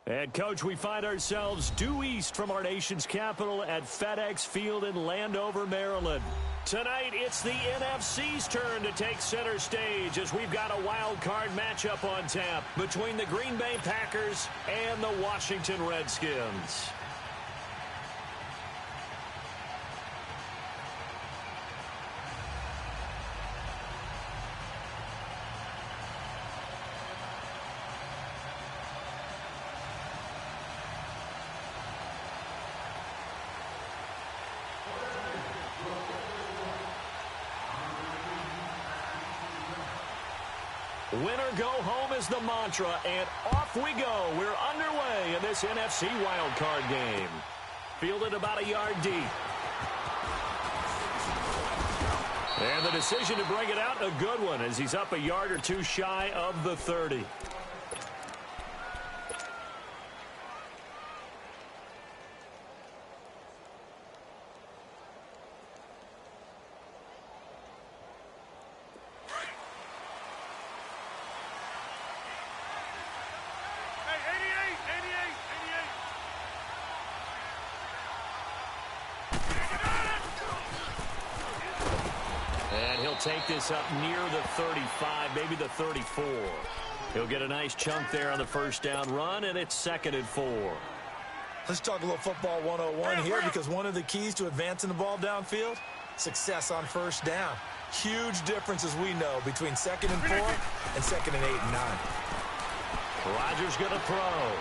And, Coach, we find ourselves due east from our nation's capital at FedEx Field in Landover, Maryland. Tonight, it's the NFC's turn to take center stage as we've got a wild card matchup on tap between the Green Bay Packers and the Washington Redskins. Winner go home is the mantra, and off we go. We're underway in this NFC wildcard game. Fielded about a yard deep. And the decision to bring it out, a good one, as he's up a yard or two shy of the 30. Take this up near the 35, maybe the 34. He'll get a nice chunk there on the first down run, and it's 2nd and 4. Let's talk a little football 101 here, because one of the keys to advancing the ball downfield, success on first down. Huge difference, as we know, between 2nd and 4 and 2nd and 8 and 9. Rodgers going to throw.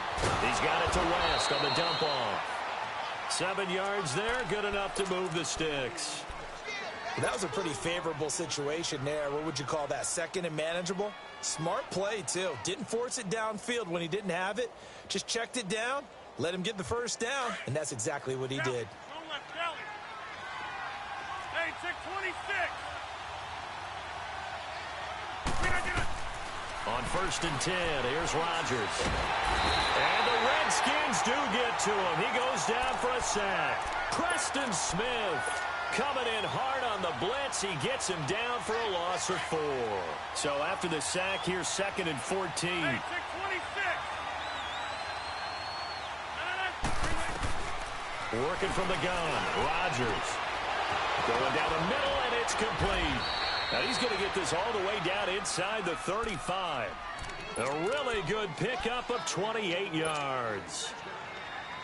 He's got it to West on the dump off. 7 yards there, good enough to move the sticks. That was a pretty favorable situation there. What would you call that? 2nd and manageable? Smart play, too. Didn't force it downfield when he didn't have it. Just checked it down, let him get the first down, and that's exactly what he did. Hey, check 26. On 1st and 10, here's Rodgers. And the Redskins do get to him. He goes down for a sack. Preston Smith coming in hard on the blitz. He gets him down for a loss of 4. So after the sack, here's 2nd and 14. Hey, 26. Working from the gun. Rodgers going down the middle, and it's complete. Now he's going to get this all the way down inside the 35. A really good pickup of 28 yards.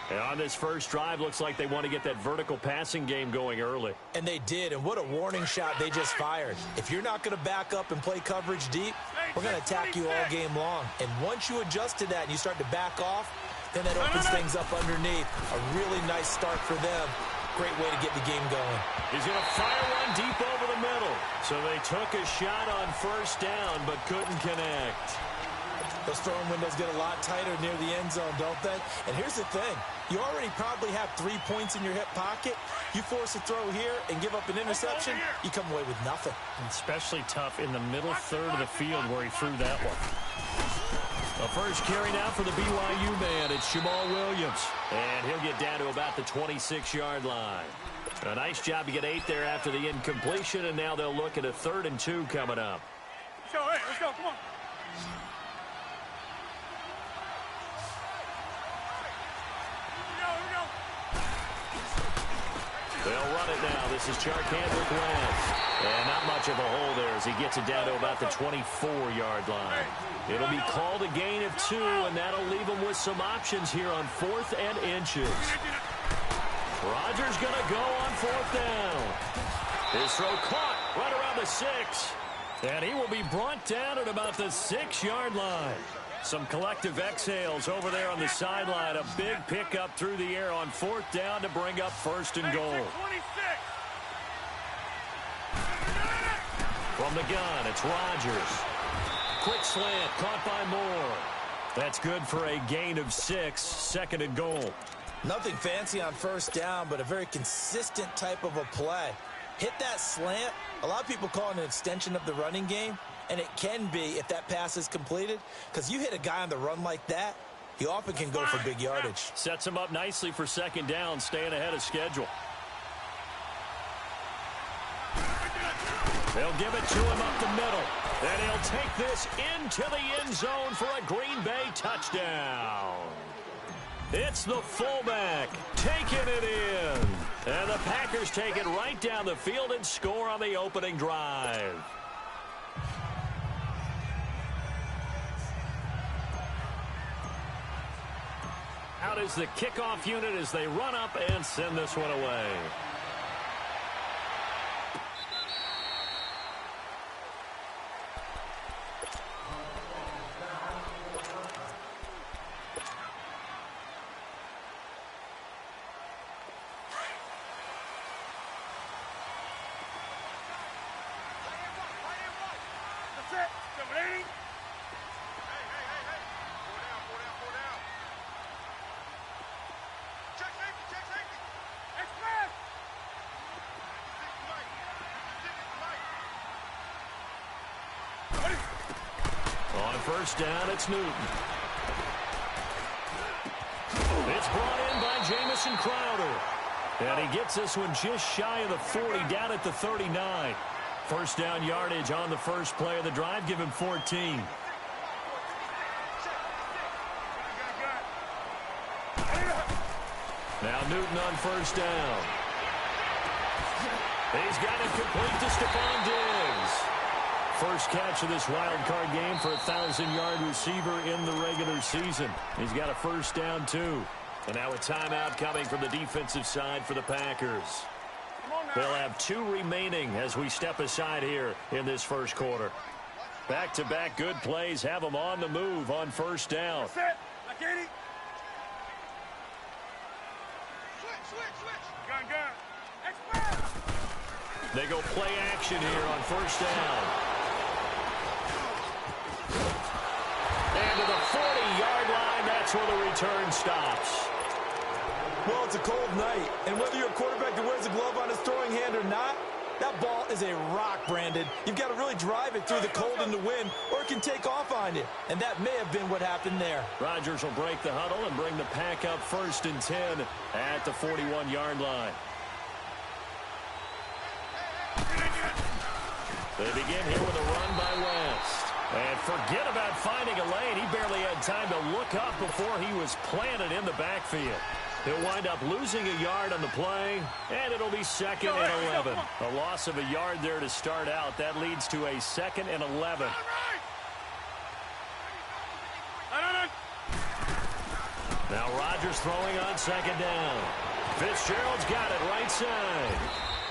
And on this first drive, looks like they want to get that vertical passing game going early. And they did, and what a warning shot they just fired. If you're not going to back up and play coverage deep, we're going to attack you all game long. And once you adjust to that and you start to back off, then that opens things up underneath. A really nice start for them. Great way to get the game going. He's going to fire one deep over the middle. So they took a shot on first down, but couldn't connect. Those throwing windows get a lot tighter near the end zone, don't they? And here's the thing. You already probably have 3 points in your hip pocket. You force a throw here and give up an interception, you come away with nothing. Especially tough in the middle third of the field where he threw that one. The first carry now for the BYU man. It's Jamal Williams. And he'll get down to about the 26-yard line. A nice job to get 8 there after the incompletion, and now they'll look at a 3rd and 2 coming up. Let's go, come on. They'll run it now. This is Charkandrick West. And not much of a hole there as he gets it down to about the 24-yard line. It'll be called a gain of 2, and that'll leave them with some options here on 4th and inches. Rodgers going to go on 4th down. His throw caught right around the 6. And he will be brought down at about the 6-yard line. Some collective exhales over there on the sideline. A big pickup through the air on 4th down to bring up 1st and goal. From the gun, it's Rodgers. Quick slant, caught by Moore. That's good for a gain of 6, 2nd and goal. Nothing fancy on first down, but a very consistent type of a play. Hit that slant. A lot of people call it an extension of the running game. And it can be if that pass is completed, because you hit a guy on the run like that, he often can go for big yardage. Sets him up nicely for 2nd down, staying ahead of schedule. They'll give it to him up the middle. And he'll take this into the end zone for a Green Bay touchdown. It's the fullback taking it in. And the Packers take it right down the field and score on the opening drive. Out is the kickoff unit as they run up and send this one away. First down, it's Newton. It's brought in by Jamison Crowder. And he gets this one just shy of the 40, down at the 39. First down yardage on the first play of the drive. Give him 14. Now Newton on first down. He's got it complete to Stephon Diggs. First catch of this wild card game for a 1,000-yard receiver in the regular season. He's got a first down, too. And now a timeout coming from the defensive side for the Packers. They'll have 2 remaining as we step aside here in this first quarter. Back-to-back good plays have them on the move on first down. They go play action here on first down. And to the 40-yard line, that's where the return stops. Well, it's a cold night, and whether you're a quarterback that wears a glove on his throwing hand or not, that ball is a rock, Brandon. You've got to really drive it through the cold and the wind, or it can take off on you. And that may have been what happened there. Rodgers will break the huddle and bring the pack up 1st and 10 at the 41-yard line. They begin here with a run by West. And forget about finding a lane. He barely had time to look up before he was planted in the backfield. He'll wind up losing a yard on the play, and it'll be 2nd and 11. A loss of a yard there to start out. That leads to a 2nd and 11. Now Rodgers throwing on 2nd down. Fitzgerald's got it right side.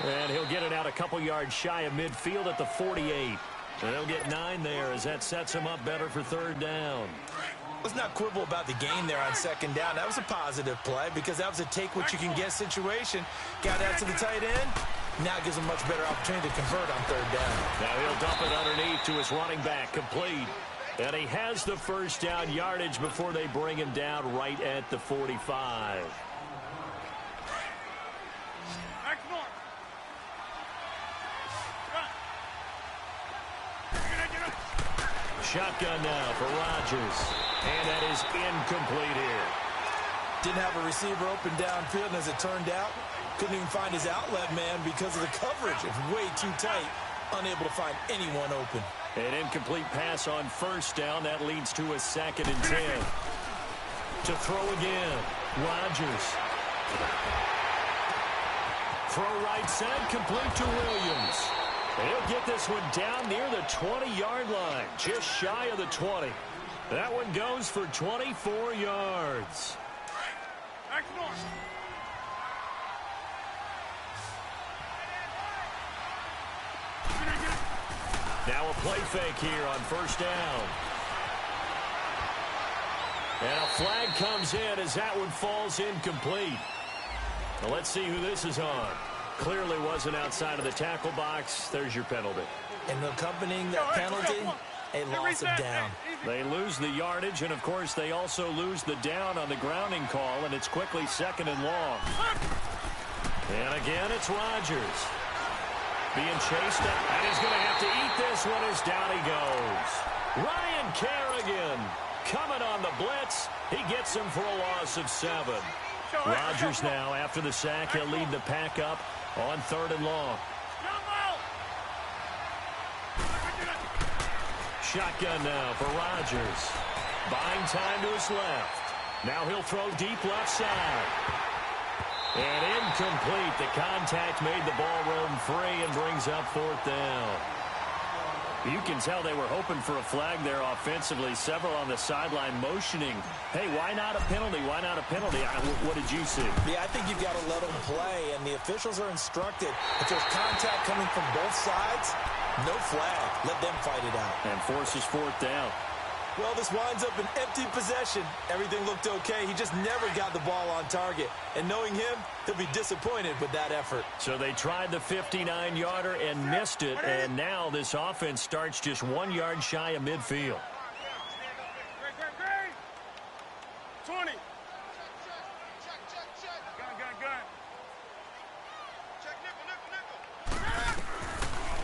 And he'll get it out a couple yards shy of midfield at the 48. And they'll get 9 there as that sets him up better for 3rd down. Let's not quibble about the gain there on 2nd down. That was a positive play because that was a take-what-you-can-get situation. Got out to the tight end. Now gives him much better opportunity to convert on 3rd down. Now he'll dump it underneath to his running back, complete. And he has the first down yardage before they bring him down right at the 45. Shotgun now for Rodgers. And that is incomplete here. Didn't have a receiver open downfield, and as it turned out, couldn't even find his outlet man because of the coverage. It's way too tight. Unable to find anyone open. An incomplete pass on first down. That leads to a 2nd and 10. To throw again. Rodgers. Throw right side, complete to Williams. He'll get this one down near the 20-yard line, just shy of the 20. That one goes for 24 yards. Now a play fake here on first down. And a flag comes in as that one falls incomplete. Now let's see who this is on. Clearly wasn't outside of the tackle box. There's your penalty. And accompanying that penalty, a loss of down. They lose the yardage, and, of course, they also lose the down on the grounding call, and it's quickly 2nd and long. And again, it's Rodgers. Being chased up, and he's going to have to eat this one as down he goes. Ryan Kerrigan coming on the blitz. He gets him for a loss of 7. Rodgers now, after the sack, he'll lead the pack up on 3rd and long. Shotgun now for Rodgers. Buying time to his left. Now he'll throw deep left side. And incomplete. The contact made the ball roam free and brings up fourth down. You can tell they were hoping for a flag there offensively. Several on the sideline motioning, hey, why not a penalty? Why not a penalty? What did you see? Yeah, I think you've got to let them play, and the officials are instructed. If there's contact coming from both sides, no flag. Let them fight it out. And forces fourth down. Well, this winds up an empty possession. Everything looked okay. He just never got the ball on target. And knowing him, he'll be disappointed with that effort. So they tried the 59-yarder and missed it, and now this offense starts just 1 yard shy of midfield. 20.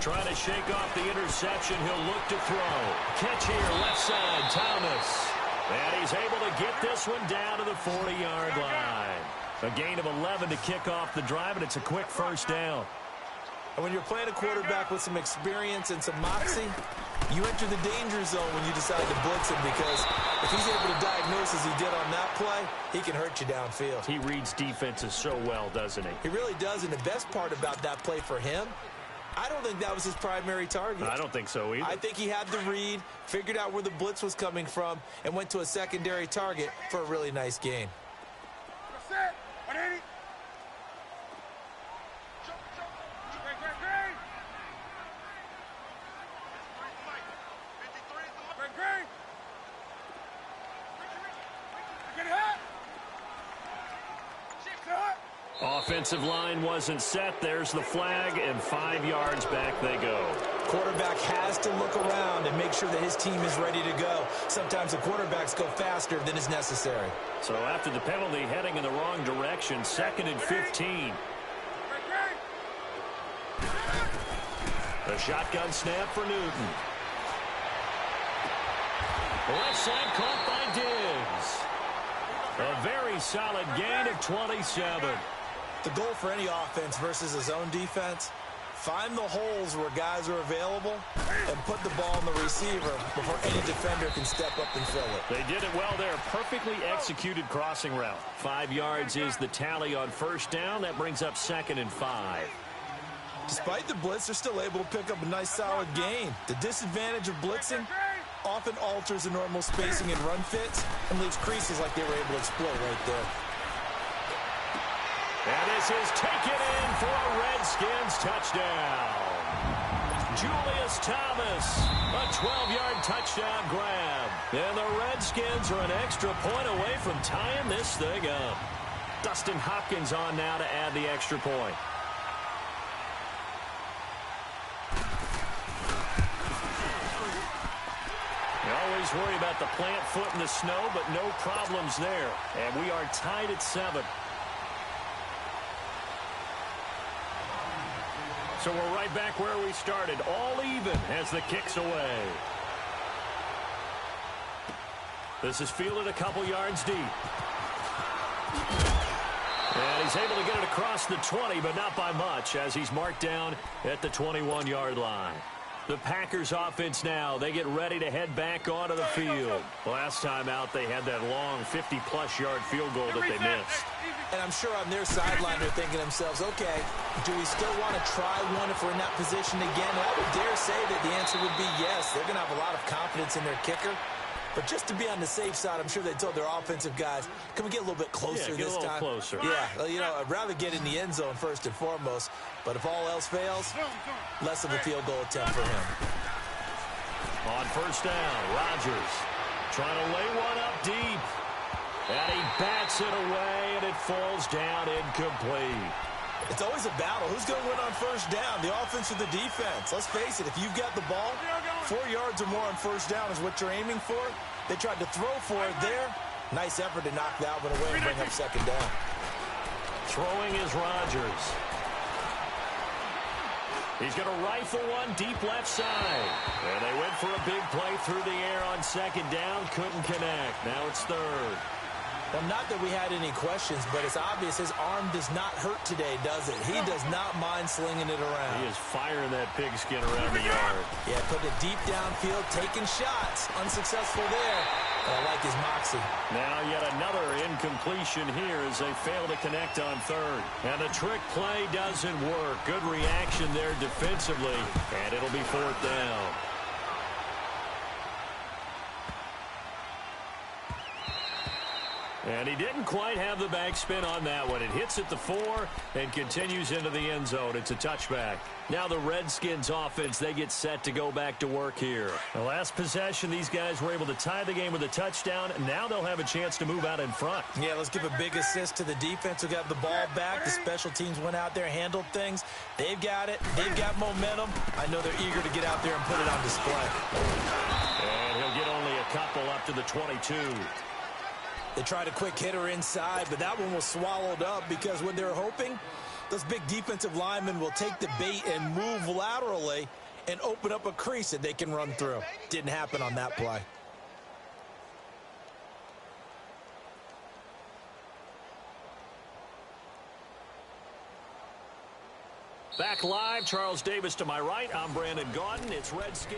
Trying to shake off the interception. He'll look to throw. Catch here, left side, Thomas. And he's able to get this one down to the 40-yard line. A gain of 11 to kick off the drive, and it's a quick first down. And when you're playing a quarterback with some experience and some moxie, you enter the danger zone when you decide to blitz him, because if he's able to diagnose as he did on that play, he can hurt you downfield. He reads defenses so well, doesn't he? He really does, and the best part about that play for him, I don't think that was his primary target. I don't think so either. I think he had the read, figured out where the blitz was coming from, and went to a secondary target for a really nice gain. Offensive line wasn't set. There's the flag, and 5 yards back they go. Quarterback has to look around and make sure that his team is ready to go. Sometimes the quarterbacks go faster than is necessary. So after the penalty, heading in the wrong direction, 2nd and 15. The shotgun snap for Newton. Left side caught by Diggs. A very solid gain of 27. The goal for any offense versus his own defense, find the holes where guys are available and put the ball in the receiver before any defender can step up and fill it. They did it well there. Perfectly executed crossing route. 5 yards is the tally on first down. That brings up 2nd and 5. Despite the blitz, they're still able to pick up a nice solid gain. The disadvantage of blitzing often alters the normal spacing and run fits and leaves creases like they were able to exploit right there. And this is taken in for a Redskins touchdown. Julius Thomas, a 12-yard touchdown grab. And the Redskins are an extra point away from tying this thing up. Dustin Hopkins on now to add the extra point. You always worry about the plant foot in the snow, but no problems there. And we are tied at 7. So we're right back where we started, all even as the kick's away. This is fielded a couple yards deep. And he's able to get it across the 20, but not by much, as he's marked down at the 21-yard line. The Packers offense now, they get ready to head back onto the field. Last time out, they had that long 50-plus yard field goal that they missed. And I'm sure on their sideline they're thinking to themselves, okay, do we still want to try one if we're in that position again? And I would dare say that the answer would be yes. They're going to have a lot of confidence in their kicker. But just to be on the safe side, I'm sure they told their offensive guys, can we get a little bit closer this time? Closer. Yeah, you know, I'd rather get in the end zone first and foremost. But if all else fails, less of a field goal attempt for him. On first down, Rodgers trying to lay one up deep. And he bats it away, and it falls down incomplete. It's always a battle. Who's going to win on first down, the offense or the defense? Let's face it, if you've got the ball, 4 yards or more on first down is what you're aiming for. They tried to throw for it there. Nice effort to knock that one away and bring up second down. Throwing is Rodgers. He's going to rifle one deep left side. And they went for a big play through the air on second down. Couldn't connect. Now it's 3rd. Well, not that we had any questions, but it's obvious his arm does not hurt today, does it? He does not mind slinging it around. He is firing that pigskin around the yard. Yeah, putting it deep downfield, taking shots. Unsuccessful there, but I like his moxie. Now yet another incompletion here as they fail to connect on third. And the trick play doesn't work. Good reaction there defensively, and it'll be fourth down. And he didn't quite have the backspin on that one. It hits at the 4 and continues into the end zone. It's a touchback. Now the Redskins offense, they get set to go back to work here. The last possession, these guys were able to tie the game with a touchdown. Now they'll have a chance to move out in front. Yeah, let's give a big assist to the defense who got the ball back. The special teams went out there, handled things. They've got it. They've got momentum. I know they're eager to get out there and put it on display. And he'll get only a couple up to the 22. They tried a quick hitter inside, but that one was swallowed up because what they're hoping, those big defensive linemen will take the bait and move laterally and open up a crease that they can run through. Didn't happen on that play. Back live, Charles Davis to my right. I'm Brandon Gaudin. It's Redskin.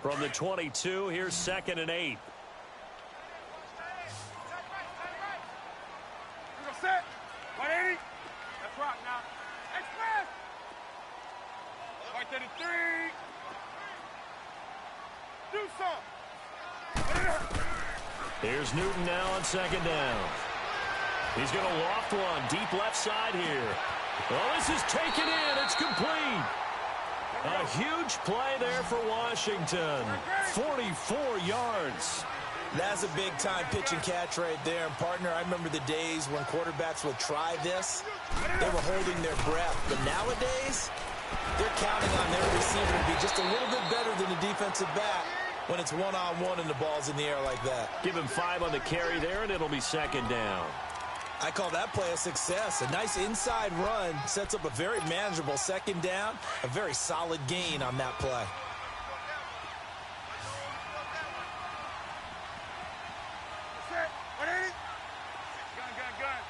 From the 22, here's 2nd and 8. Set. 180. Let's rock now. Express. 133. Do some. Here's Newton now on 2nd down. He's going to loft one deep left side here. Well, this is taken in. It's complete. A huge play there for Washington. 44 yards. That's a big-time pitch and catch right there. And, partner, I remember the days when quarterbacks would try this. They were holding their breath. But nowadays, they're counting on their receiver to be just a little bit better than the defensive back when it's one-on-one and the ball's in the air like that. Give him 5 on the carry there, and it'll be 2nd down. I call that play a success. A nice inside run sets up a very manageable 2nd down. A very solid gain on that play. Set. 180. Gun.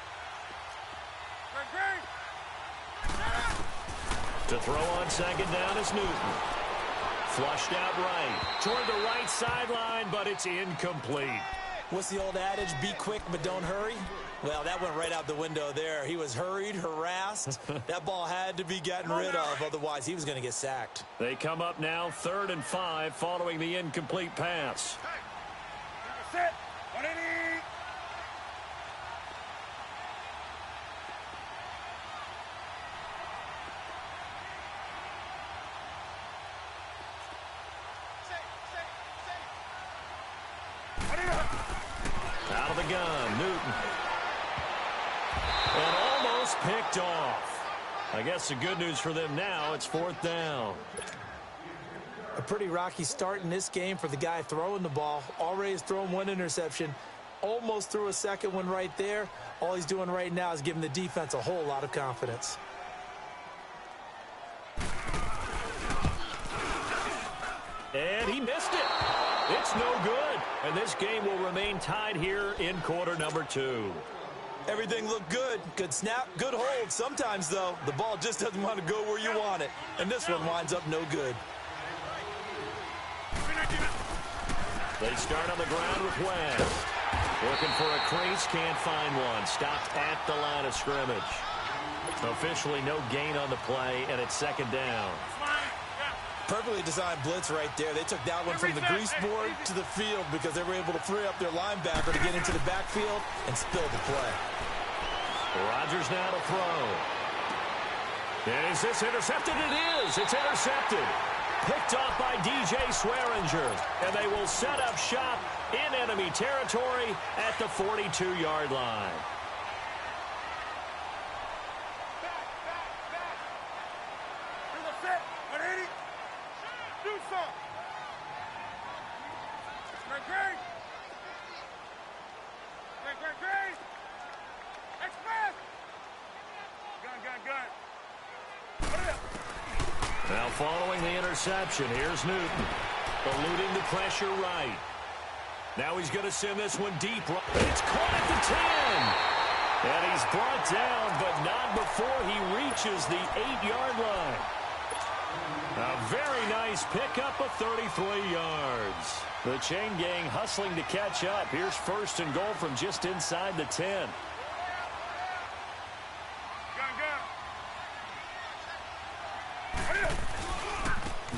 Great. To throw on 2nd down is Newton. Flushed out right. Toward the right sideline, but it's incomplete. What's the old adage? Be quick, but don't hurry. Well, that went right out the window there. He was hurried, harassed. That ball had to be gotten rid of, otherwise he was going to get sacked. They come up now 3rd and 5 following the incomplete pass. Set. 180. Out of the gun, Newton. And almost picked off. I guess the good news for them now, it's 4th down. A pretty rocky start in this game for the guy throwing the ball. Already has thrown 1 interception. Almost threw a 2nd one right there. All he's doing right now is giving the defense a whole lot of confidence. And he missed it. It's no good. And this game will remain tied here in quarter number 2. Everything looked good. Good snap, good hold. Sometimes, though, the ball just doesn't want to go where you want it. And this one winds up no good. They start on the ground with West. Looking for a crease, can't find one. Stopped at the line of scrimmage. Officially no gain on the play, and it's 2nd down. Perfectly designed blitz right there. They took that one from the grease board to the field because they were able to free up their linebacker to get into the backfield and spill the play. Rodgers now to throw. And is this intercepted? It is. It's intercepted. Picked off by DJ Swearinger. And they will set up shop in enemy territory at the 42-yard line. Now following the interception, here's Newton. Eluding the pressure right. Now he's going to send this one deep. It's caught at the 10. And he's brought down, but not before he reaches the 8-yard line. A very nice pickup of 33 yards. The chain gang hustling to catch up. Here's first and goal from just inside the 10.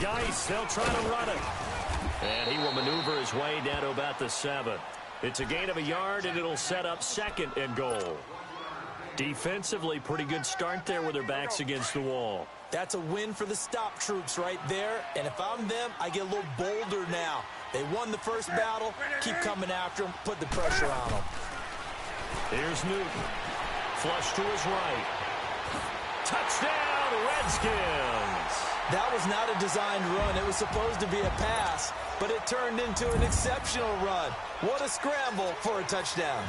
Geis, they'll try to run it. And he will maneuver his way down to about the 7. It's a gain of a yard, and it'll set up second and goal. Defensively, pretty good start there with their backs against the wall. That's a win for the stop troops right there. And if I'm them, I get a little bolder now. They won the first battle. Keep coming after them. Put the pressure on them. Here's Newton. Flush to his right. Touchdown, Redskins. That was not a designed run. It was supposed to be a pass, but it turned into an exceptional run. What a scramble for a touchdown.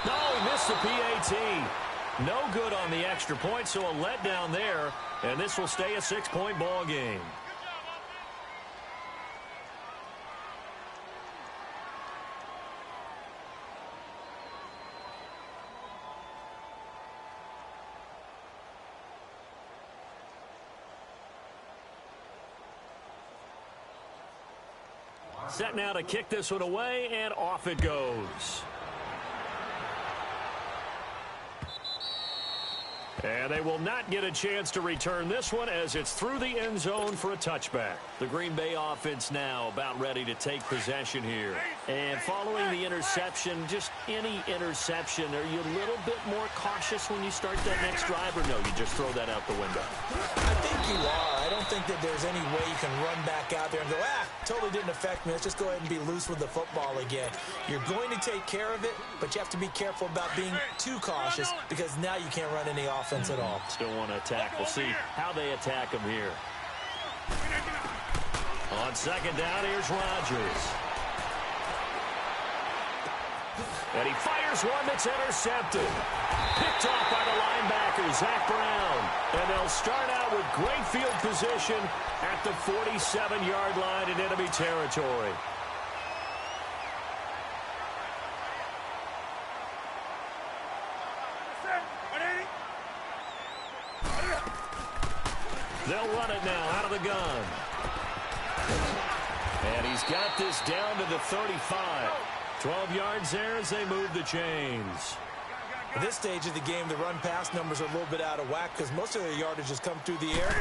No, he missed the PAT. No good on the extra point, so a letdown there, and this will stay a 6-point ball game. Set now to kick this one away, and off it goes. And they will not get a chance to return this one as it's through the end zone for a touchback. The Green Bay offense now about ready to take possession here. And following the interception, just any interception, are you a little bit more cautious when you start that next drive, or no, you just throw that out the window? I think you are. I don't think that there's any way you can run back out there and go, totally didn't affect me. Let's just go ahead and be loose with the football again. You're going to take care of it, but you have to be careful about being too cautious because now you can't run any offense at all. Still want to attack. We'll see how they attack him here. On second down, here's Rodgers. And he fires one that's intercepted. Picked off by the linebacker, Zach Brown. And they'll start out with great field position at the 47-yard line in enemy territory. They'll run it now out of the gun. And he's got this down to the 35. 12 yards there as they move the chains. At this stage of the game, the run-pass numbers are a little bit out of whack because most of their yardage has come through the air.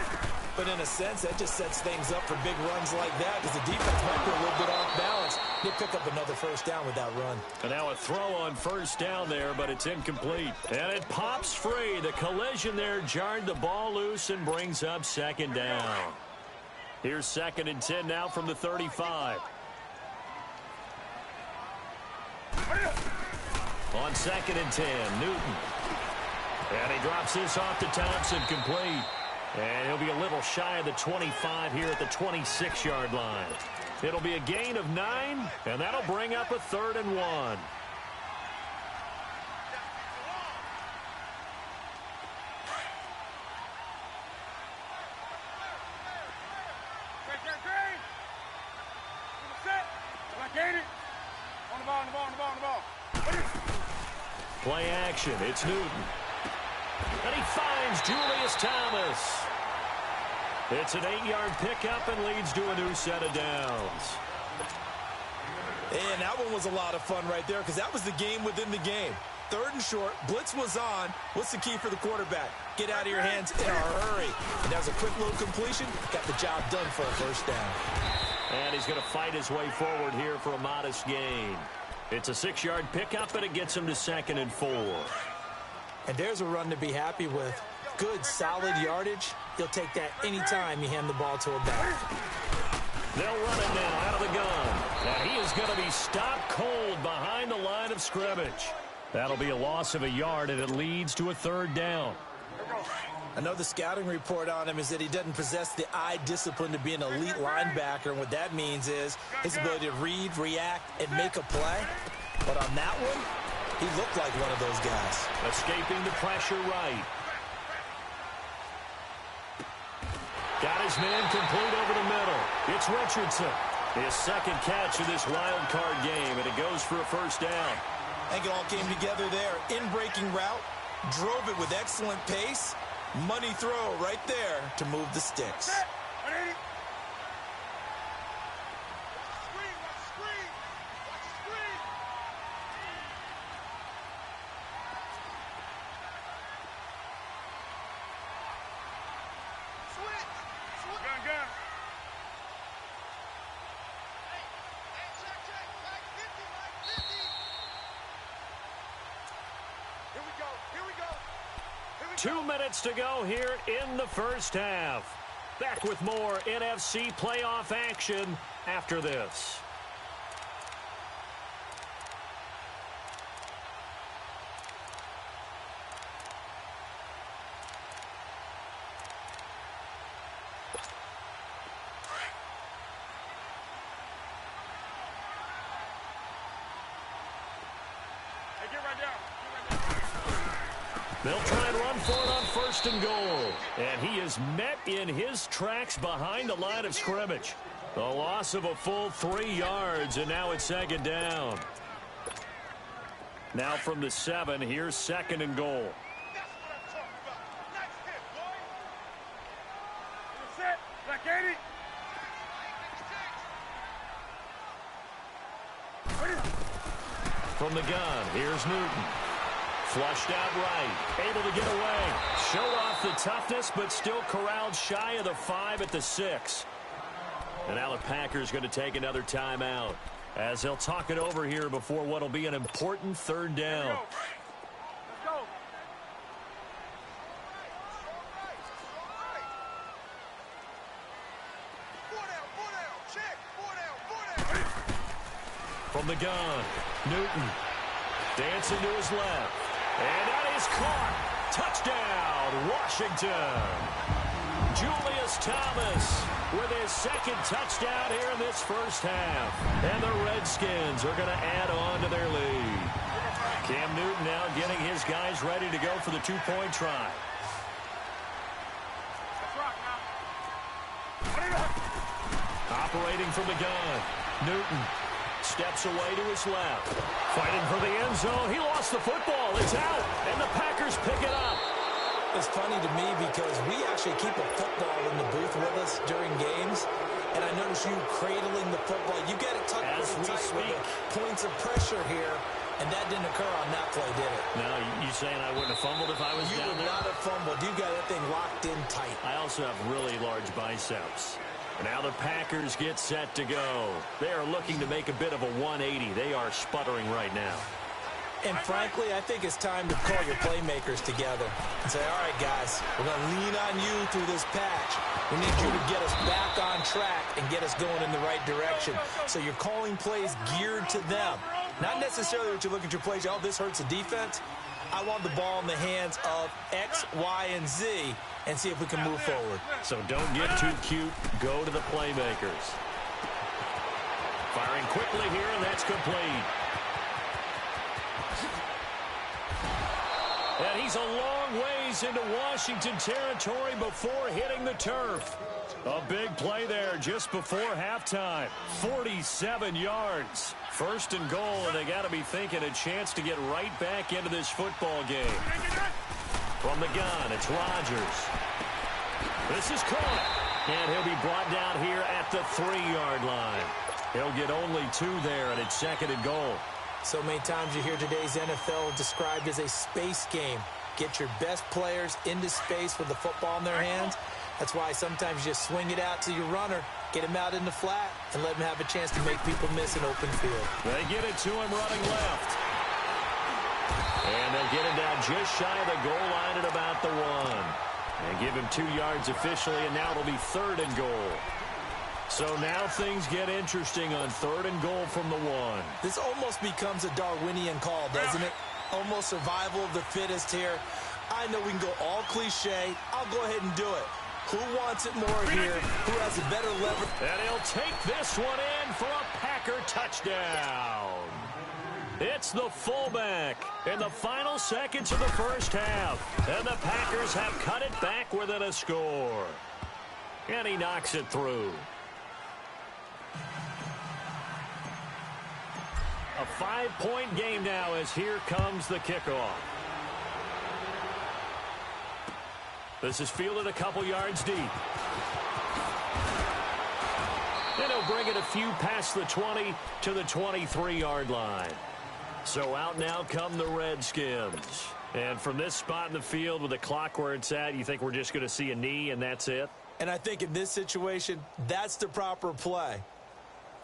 But in a sense, that just sets things up for big runs like that because the defense might be a little bit off balance. They pick up another first down with that run. And now a throw on first down there, but it's incomplete. And it pops free. The collision there jarred the ball loose and brings up second down. Here's 2nd and 10 now from the 35. On 2nd and 10, Newton. And he drops this off to Thompson, complete. And he'll be a little shy of the 25 here at the 26-yard line. It'll be a gain of 9, and that'll bring up a 3rd and 1. Play action. It's Newton. And he finds Julius Thomas. It's an 8-yard pickup and leads to a new set of downs. And that one was a lot of fun right there because that was the game within the game. 3rd and short. Blitz was on. What's the key for the quarterback? Get out of your hands in a hurry. And that was a quick little completion. Got the job done for a first down. And he's going to fight his way forward here for a modest gain. It's a 6-yard pickup, and it gets him to 2nd and 4. And there's a run to be happy with. Good, solid yardage. He'll take that anytime you hand the ball to a back. They'll run it now out of the gun. And he is going to be stopped cold behind the line of scrimmage. That'll be a loss of a yard, and it leads to a 3rd down. I know the scouting report on him is that he doesn't possess the eye discipline to be an elite linebacker, and what that means is his ability to read, react, and make a play. But on that one, he looked like one of those guys. Escaping the pressure right. Got his man complete over the middle. It's Richardson. His second catch of this wild card game, and it goes for a first down. I think it all came together there. In-breaking route, drove it with excellent pace. Money throw right there to move the sticks. Here we go. 2 minutes to go here in the first half. Back with more NFC playoff action after this. Hey, get right down. They'll try and run for it on first and goal. And he is met in his tracks behind the line of scrimmage. A loss of a full 3 yards, and now it's second down. Now from the 7, here's second and goal. That's what I'm talking about. Nice hit, boy. Set. Black 80. From the gun, here's Newton. Flushed out right, able to get away. Show off the toughness, but still corralled shy of the 5 at the 6. And now the Packers going to take another timeout as they'll talk it over here before what will be an important third down. Let's go. From the gun, Newton dancing to his left. And that is caught. Touchdown, Washington. Julius Thomas with his second touchdown here in this first half. And the Redskins are going to add on to their lead. Cam Newton now getting his guys ready to go for the two-point try. Operating from the gun, Newton steps away to his left. Fighting for the end zone. He lost the football. It's out. And the Packers pick it up. It's funny to me because we actually keep a football in the booth with us during games. And I notice you cradling the football. You get it tucked as we tight speak. With the points of pressure here. And that didn't occur on that play, did it? No, you saying I wouldn't have fumbled if I was You down would there? not have fumbled. You got that thing locked in tight. I also have really large biceps. Now the Packers get set to go. They are looking to make a bit of a 180. They are sputtering right now. And frankly, I think it's time to call your playmakers together and say, all right, guys, we're going to lean on you through this patch. We need you to get us back on track and get us going in the right direction. So you're calling plays geared to them. Not necessarily that you look at your plays, oh, this hurts the defense. I want the ball in the hands of X, Y, and Z and see if we can move forward. So don't get too cute. Go to the playmakers. Firing quickly here, and that's complete. And he's a long ways into Washington territory before hitting the turf. A big play there just before halftime. 47 yards. First and goal, and they got to be thinking a chance to get right back into this football game. From the gun, it's Rodgers. This is caught. And he'll be brought down here at the 3-yard line. He'll get only 2 there, and it's second and goal. So many times you hear today's NFL described as a space game. Get your best players into space with the football in their hands. That's why sometimes you just swing it out to your runner, get him out in the flat, and let him have a chance to make people miss an open field. They get it to him running left. And they'll get him down just shy of the goal line at about the 1. And give him 2 yards officially, and now it'll be third and goal. So now things get interesting on third and goal from the 1. This almost becomes a Darwinian call, doesn't it? Almost survival of the fittest here. I know we can go all cliche. I'll go ahead and do it. Who wants it more here? Who has a better lever? And he'll take this one in for a Packer touchdown. It's the fullback in the final seconds of the first half. And the Packers have cut it back within a score. And he knocks it through. A 5-point game now as here comes the kickoff. This is fielded a couple yards deep. And he'll bring it a few past the 20 to the 23-yard line. So out now come the Redskins. And from this spot in the field with the clock where it's at, you think we're just going to see a knee and that's it? And I think in this situation, that's the proper play.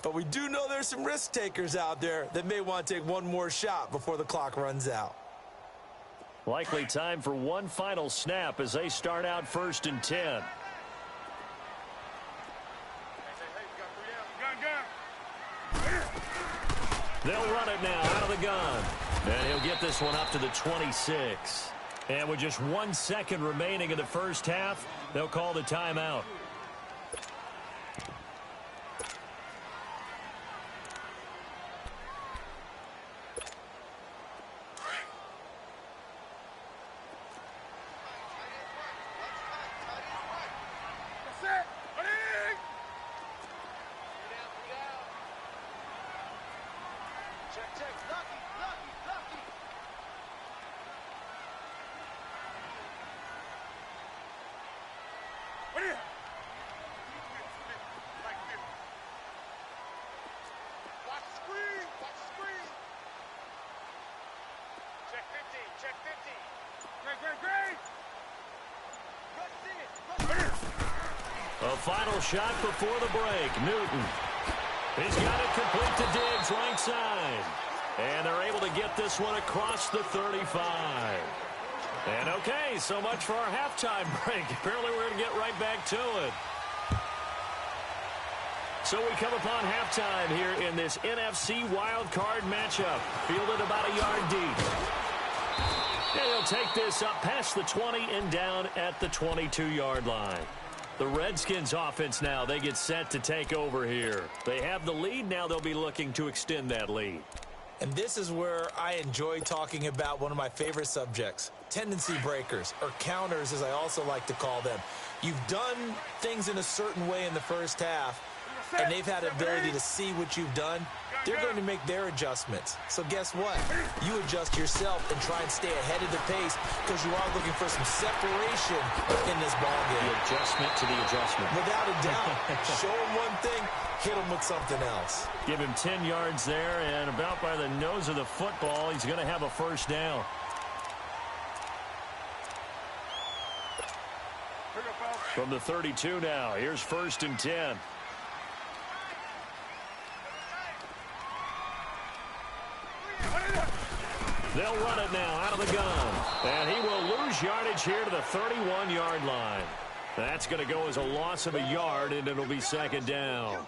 But we do know there's some risk takers out there that may want to take one more shot before the clock runs out. Likely time for one final snap as they start out 1st and 10. They'll run it now out of the gun. And he'll get this one up to the 26. And with just 1 second remaining in the first half, they'll call the timeout. A final shot before the break. Newton. He's got it complete to Diggs, right side. And they're able to get this one across the 35. And okay, so much for our halftime break. Apparently we're going to get right back to it. So we come upon halftime here in this NFC wildcard matchup. Fielded about a yard deep. And he'll take this up past the 20 and down at the 22-yard line. The Redskins offense now, they get set to take over here. They have the lead. Now they'll be looking to extend that lead. And this is where I enjoy talking about one of my favorite subjects, tendency breakers, or counters as I also like to call them. You've done things in a certain way in the first half, and they've had the ability to see what you've done. They're going to make their adjustments. So guess what? You adjust yourself and try and stay ahead of the pace because you are looking for some separation in this ballgame. The adjustment to the adjustment. Without a doubt. Show them one thing, hit them with something else. Give him 10 yards there, and about by the nose of the football, he's going to have a first down. From the 32 now, here's 1st and 10. They'll run it now out of the gun. And he will lose yardage here to the 31-yard line. That's going to go as a loss of a yard, and it'll be 2nd down.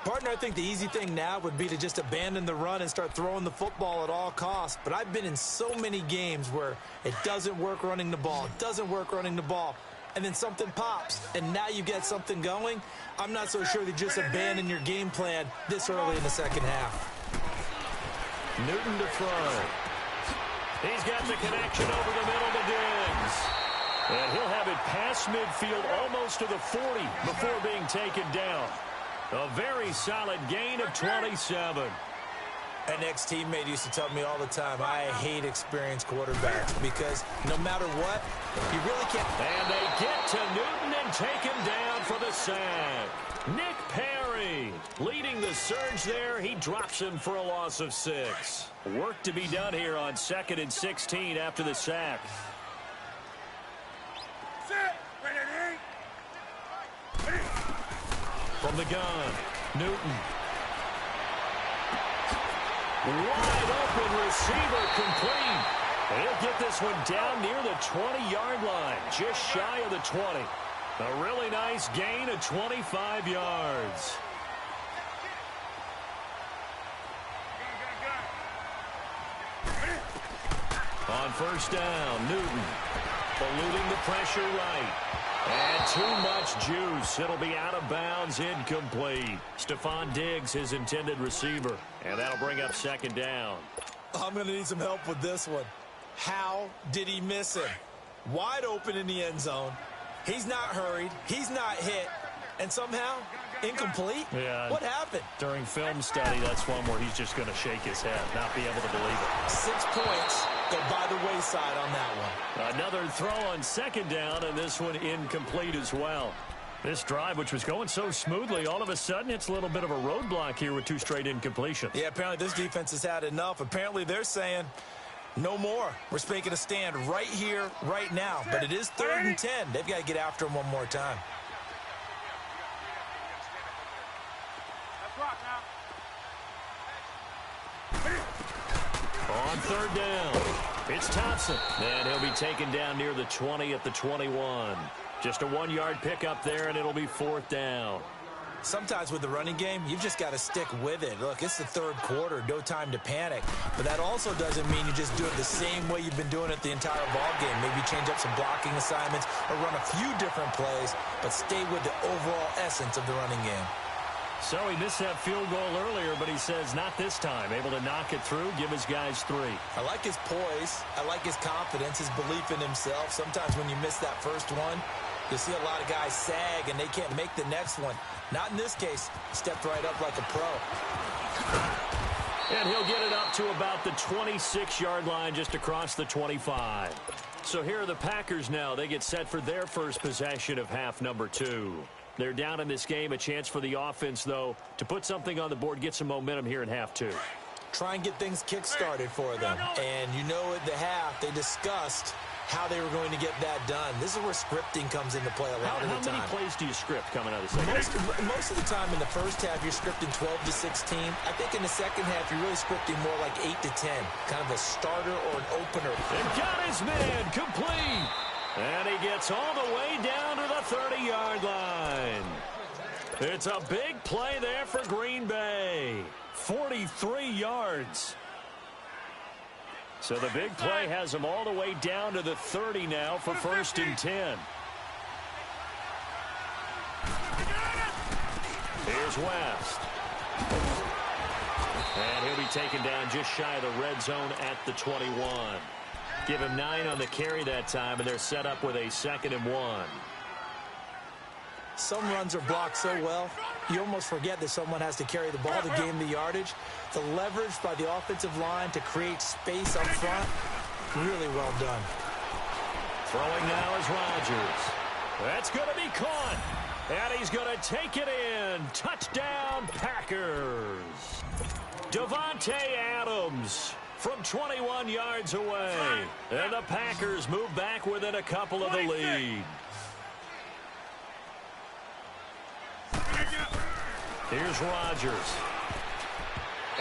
Partner, I think the easy thing now would be to just abandon the run and start throwing the football at all costs. But I've been in so many games where it doesn't work running the ball, and then something pops, and now you get something going. I'm not so sure that you just abandon your game plan this early in the second half. Newton to throw. He's got the connection over the middle to Diggs. And he'll have it past midfield almost to the 40 before being taken down. A very solid gain of 27. An ex-teammate used to tell me all the time, I hate experienced quarterbacks because no matter what, you really can't. And they get to Newton and take him down for the sack. Nick Perry leading the surge there. He drops him for a loss of 6. Work to be done here on 2nd and 16 after the sack. From the gun, Newton. Wide open receiver complete. He'll get this one down near the 20-yard line, just shy of the 20. A really nice gain of 25 yards. On 1st down, Newton eluding the pressure right. And too much juice. It'll be out of bounds, incomplete. Stephon Diggs, his intended receiver. And that'll bring up 2nd down. I'm going to need some help with this one. How did he miss him? Wide open in the end zone. He's not hurried. He's not hit. And somehow, incomplete? Yeah. What happened? During film study, that's one where he's just going to shake his head, not be able to believe it. 6 points go by the wayside on that one. Another throw on second down, and this one incomplete as well. This drive, which was going so smoothly, all of a sudden it's a little bit of a roadblock here with 2 straight incompletions. Yeah, apparently this defense has had enough. Apparently they're saying no more. We're making a stand right here, right now. But it is 3rd and 10. They've got to get after him one more time. On 3rd down, it's Thompson. And he'll be taken down near the 20 at the 21. Just a 1-yard pickup there, and it'll be 4th down. Sometimes with the running game, you've just got to stick with it. Look, it's the 3rd quarter, no time to panic. But that also doesn't mean you just do it the same way you've been doing it the entire ball game. Maybe change up some blocking assignments or run a few different plays, but stay with the overall essence of the running game. So he missed that field goal earlier, but he says not this time. Able to knock it through, give his guys 3. I like his poise. I like his confidence, his belief in himself. Sometimes when you miss that first one, you see a lot of guys sag and they can't make the next one. Not in this case. Stepped right up like a pro. And he'll get it up to about the 26-yard line, just across the 25. So here are the Packers now. They get set for their first possession of half number 2. They're down in this game. A chance for the offense, though, to put something on the board, get some momentum here in half 2. Try and get things kick-started for them. And you know at the half, they discussed how they were going to get that done. This is where scripting comes into play a lot of the time. How many plays do you script coming out of the second? Most of the time in the first half, you're scripting 12 to 16. I think in the second half, you're really scripting more like 8 to 10. Kind of a starter or an opener. And got his man complete. And he gets all the way down to the 30-yard line. It's a big play there for Green Bay. 43 yards. So the big play has him all the way down to the 30 now for 1st and 10. Here's West. And he'll be taken down just shy of the red zone at the 21. Give him 9 on the carry that time, and they're set up with a 2nd and 1. Some runs are blocked so well, you almost forget that someone has to carry the ball to gain the yardage. The leverage by the offensive line to create space up front, really well done. Throwing now is Rodgers. That's going to be caught. And he's going to take it in. Touchdown, Packers. Davante Adams from 21 yards away. And the Packers move back within a couple of the lead. Here's Rodgers.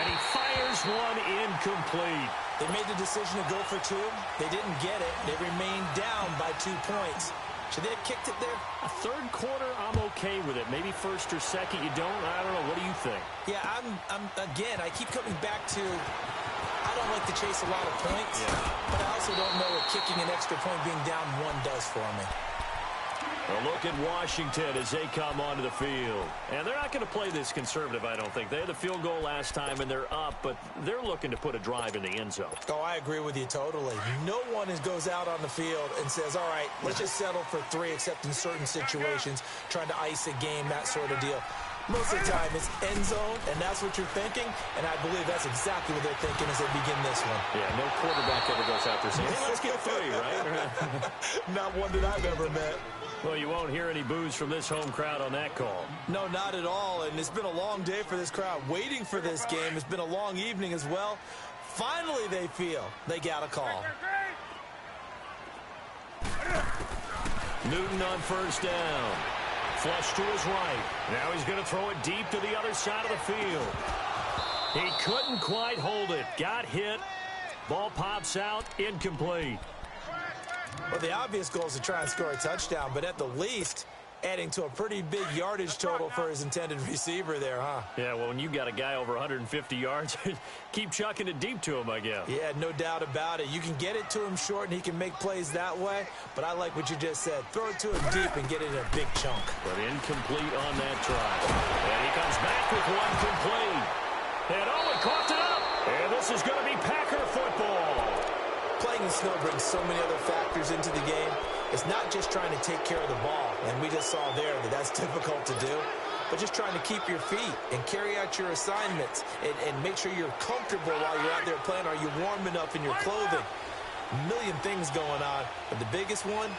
And he fires one incomplete. They made the decision to go for 2. They didn't get it. They remained down by 2 points. Should they have kicked it there? A 3rd quarter, I'm okay with it. Maybe 1st or 2nd, you don't. I don't know. What do you think? Yeah, again, I keep coming back to, I don't like to chase a lot of points, but I also don't know what kicking an extra point being down 1 does for me. A look at Washington as they come onto the field. And they're not going to play this conservative, I don't think. They had the field goal last time, and they're up, but they're looking to put a drive in the end zone. Oh, I agree with you totally. No one goes out on the field and says, all right, let's just settle for 3, except in certain situations, trying to ice a game, that sort of deal. Most of the time, it's end zone, and that's what you're thinking, and I believe that's exactly what they're thinking as they begin this one. Yeah, no quarterback ever goes out there saying, hey, let's get 3, right? Not one that I've ever met. Well, you won't hear any boos from this home crowd on that call. No, not at all, and it's been a long day for this crowd waiting for this game. It's been a long evening as well. Finally, they feel they got a call. Newton on 1st down. Flush to his right. Now he's going to throw it deep to the other side of the field. He couldn't quite hold it. Got hit. Ball pops out. Incomplete. Well, the obvious goal is to try and score a touchdown, but at the least, adding to a pretty big yardage total for his intended receiver there, huh? Yeah, well, when you got a guy over 150 yards, keep chucking it deep to him, I guess. Yeah, no doubt about it. You can get it to him short, and he can make plays that way, but I like what you just said. Throw it to him deep and get it in a big chunk. But incomplete on that try. And he comes back with one complete. And Owen coughed it up. And this is going to be Packer football. Playing in snow brings so many other factors into the game. It's not just trying to take care of the ball, and we just saw there that that's difficult to do, but just trying to keep your feet and carry out your assignments and make sure you're comfortable while you're out there playing. Are you warm enough in your clothing? A million things going on, but the biggest one,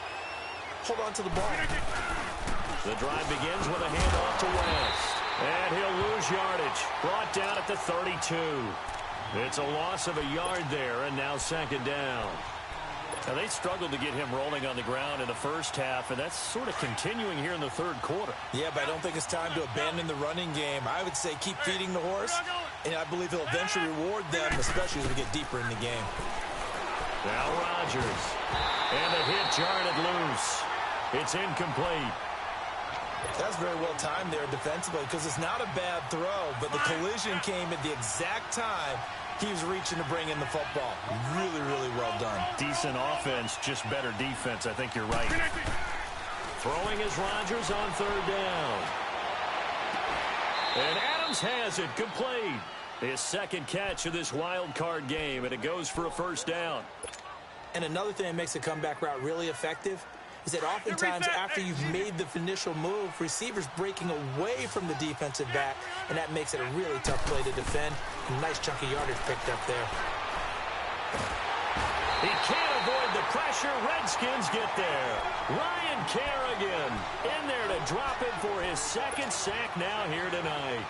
hold on to the ball. The drive begins with a handoff to West. And he'll lose yardage. Brought down at the 32. It's a loss of a yard there, and now second down. Now, they struggled to get him rolling on the ground in the first half, and that's sort of continuing here in the third quarter. Yeah, but I don't think it's time to abandon the running game. I would say keep feeding the horse, and I believe he'll eventually reward them, especially as we get deeper in the game. Now Rodgers. And the hit jarred loose. It's incomplete. That's very well timed there defensively because it's not a bad throw, but the collision came at the exact time he was reaching to bring in the football. Really, really well done. Decent offense, just better defense. I think you're right. Throwing is Rodgers on third down. And Adams has it. Good play. His second catch of this wild card game, and it goes for a first down. And another thing that makes a comeback route really effective is that oftentimes after you've made the initial move, receivers breaking away from the defensive back, and that makes it a really tough play to defend. A nice chunk of yardage picked up there. He can't avoid the pressure. Redskins get there. Ryan Kerrigan in there to drop it for his second sack now here tonight.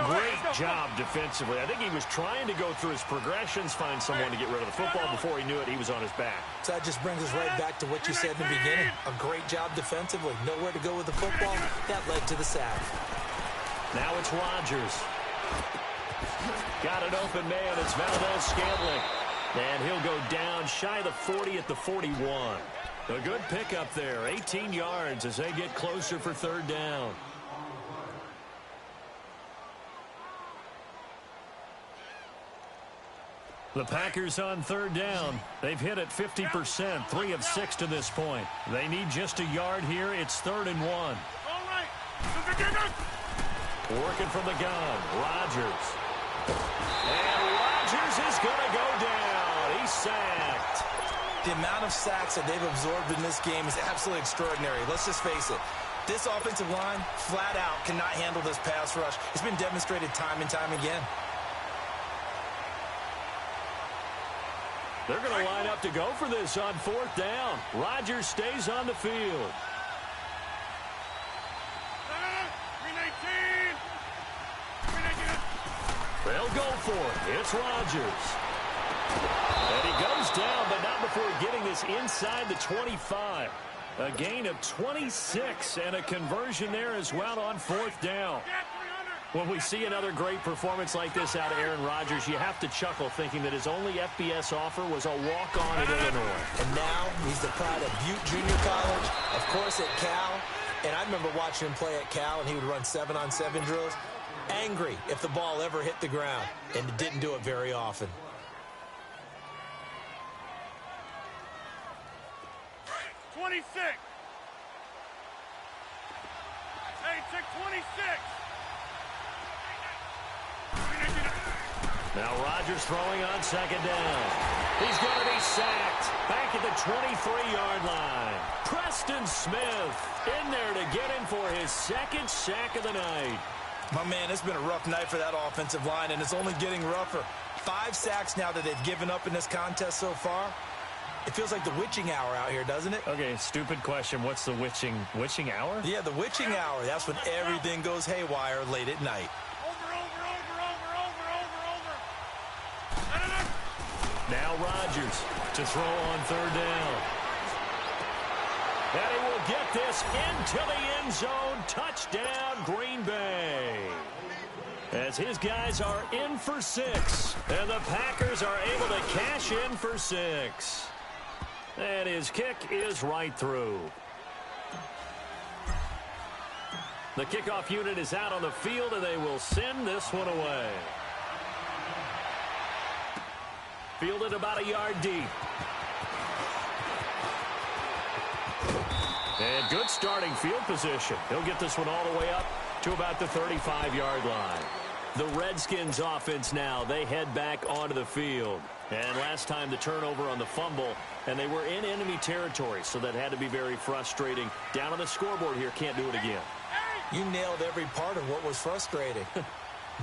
Great job defensively. I think he was trying to go through his progressions, find someone to get rid of the football. Before he knew it, he was on his back. So that just brings us right back to what you said in the beginning. A great job defensively. Nowhere to go with the football. That led to the sack. Now it's Rodgers. Got an open man. It's Valdez-Scantling. And he'll go down shy of the 40 at the 41. A good pickup there. 18 yards as they get closer for third down. The Packers on third down. They've hit it 50%, 3 of 6 to this point. They need just a yard here. It's 3rd and 1. Working from the gun, Rodgers. And Rodgers is going to go down. He's sacked. The amount of sacks that they've absorbed in this game is absolutely extraordinary. Let's just face it. This offensive line, flat out, cannot handle this pass rush. It's been demonstrated time and time again. They're going to line up to go for this on 4th down. Rodgers stays on the field. They'll go for it. It's Rodgers. And he goes down, but not before getting this inside the 25. A gain of 26 and a conversion there as well on 4th down. When we see another great performance like this out of Aaron Rodgers, you have to chuckle thinking that his only FBS offer was a walk-on at Illinois. And now he's the pride of Butte Junior College, of course at Cal. And I remember watching him play at Cal, and he would run 7-on-7 drills. Angry if the ball ever hit the ground, and didn't do it very often. Hey, check 26. Now Rodgers throwing on 2nd down. He's going to be sacked back at the 23-yard line. Preston Smith in there to get him for his 2nd sack of the night. My man, it's been a rough night for that offensive line, and it's only getting rougher. 5 sacks now that they've given up in this contest so far. It feels like the witching hour out here, doesn't it? Okay, stupid question. What's the witching hour? Yeah, the witching hour. That's when everything goes haywire late at night. Now Rodgers to throw on 3rd down. And he will get this into the end zone. Touchdown, Green Bay. As his guys are in for 6. And the Packers are able to cash in for 6. And his kick is right through. The kickoff unit is out on the field, and they will send this one away. Fielded about a yard deep. And good starting field position. He'll get this one all the way up to about the 35-yard line. The Redskins offense now, they head back onto the field. And last time the turnover on the fumble, and they were in enemy territory, so that had to be very frustrating. Down on the scoreboard here, can't do it again. You nailed every part of what was frustrating.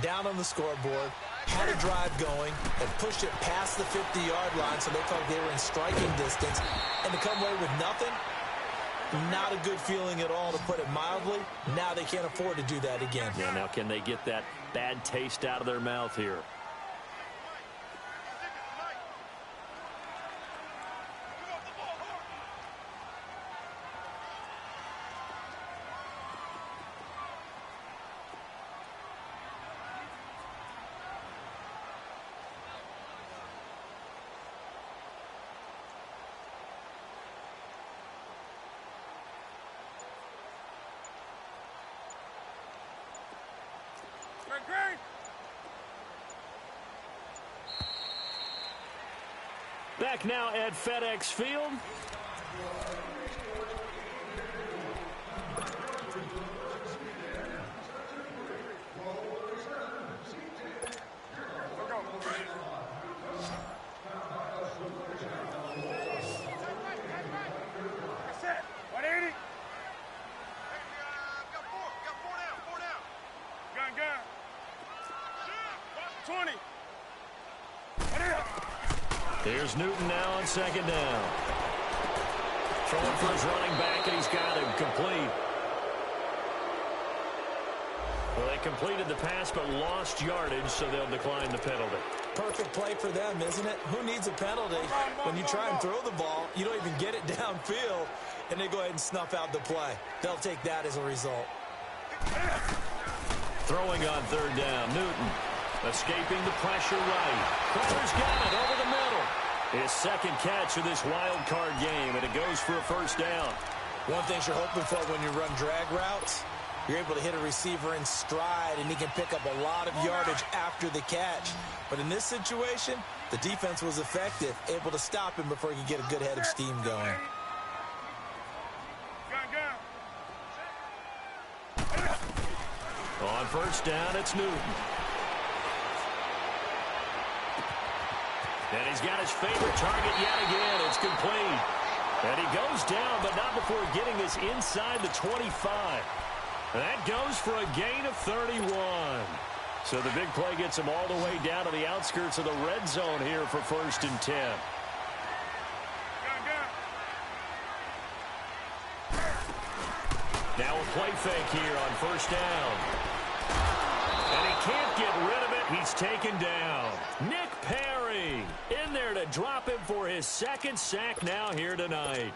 Down on the scoreboard, had a drive going, and pushed it past the 50-yard line so they felt they were in striking distance. And to come away with nothing, not a good feeling at all, to put it mildly. Now they can't afford to do that again. Yeah, now can they get that bad taste out of their mouth here? Back now at FedEx Field. Here's Newton now on second down. Throwing for his running back, and he's got him complete. Well, they completed the pass but lost yardage, so they'll decline the penalty. Perfect play for them, isn't it? Who needs a penalty? When you try and throw the ball, you don't even get it downfield, and they go ahead and snuff out the play. They'll take that as a result. Throwing on third down, Newton. Escaping the pressure right. Crowder's got it over the middle. His second catch of this wild card game, and it goes for a first down. One thing you're hoping for when you run drag routes, you're able to hit a receiver in stride, and he can pick up a lot of yardage after the catch. But in this situation, the defense was effective, able to stop him before he could get a good head of steam going. On first down, it's Newton. And he's got his favorite target yet again. It's complete. And he goes down, but not before getting this inside the 25. And that goes for a gain of 31. So the big play gets him all the way down to the outskirts of the red zone here for 1st and 10. Now a play fake here on first down. And he can't get rid of it. He's taken down. Nick Perry in there to drop him for his second sack now here tonight.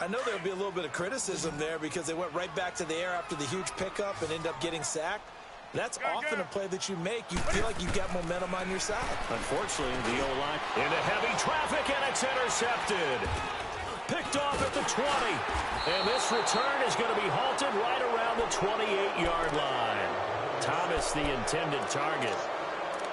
I know there'll be a little bit of criticism there because they went right back to the air after the huge pickup and end up getting sacked. That's often a play that you make. You feel like you've got momentum on your side. Unfortunately, the O-line into heavy traffic, and it's intercepted. Picked off at the 20. And this return is going to be halted right around the 28-yard line. Thomas, the intended target.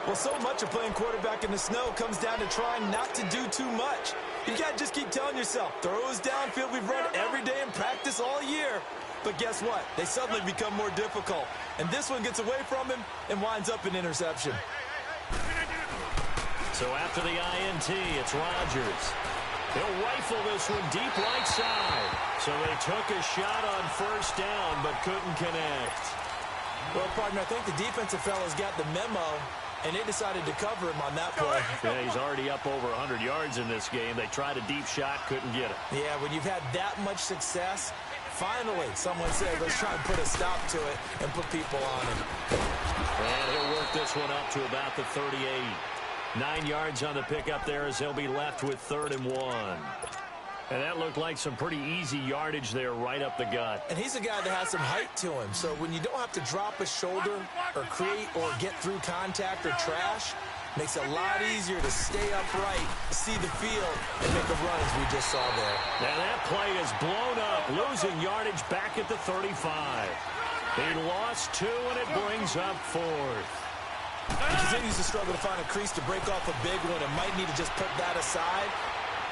Well, so much of playing quarterback in the snow comes down to trying not to do too much. You got to just keep telling yourself, throws downfield we've run every day in practice all year. But guess what? They suddenly become more difficult. And this one gets away from him and winds up an interception. So after the INT, it's Rodgers. He'll rifle this one deep right side. So they took a shot on first down but couldn't connect. Well, partner, I think the defensive fellas got the memo, and they decided to cover him on that play. Yeah, he's already up over 100 yards in this game. They tried a deep shot, couldn't get it. Yeah, when you've had that much success, finally someone said, let's try and put a stop to it and put people on him. And he'll work this one up to about the 38. 9 yards on the pickup there as they'll be left with 3rd and 1. And that looked like some pretty easy yardage there right up the gut. And he's a guy that has some height to him. So when you don't have to drop a shoulder or create or get through contact or trash, makes it a lot easier to stay upright, see the field, and make a run as we just saw there. And that play is blown up, losing yardage back at the 35. He lost 2, and it brings up 4th. He continues to struggle to find a crease to break off a big one and might need to just put that aside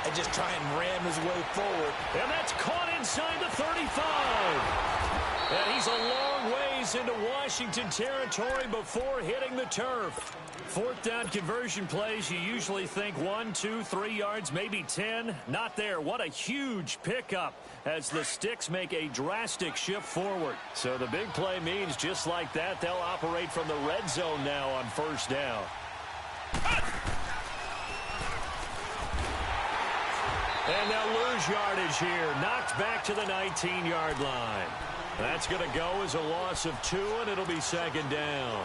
and just try and ram his way forward. And that's caught inside the 35. And he's a long ways into Washington territory before hitting the turf. Fourth down conversion plays, you usually think 1, 2, 3 yards, maybe 10. Not there. What a huge pickup as the Sticks make a drastic shift forward. So the big play means just like that, they'll operate from the red zone now on first down. And they'll lose yardage here. Knocked back to the 19-yard line. That's going to go as a loss of 2, and it'll be second down.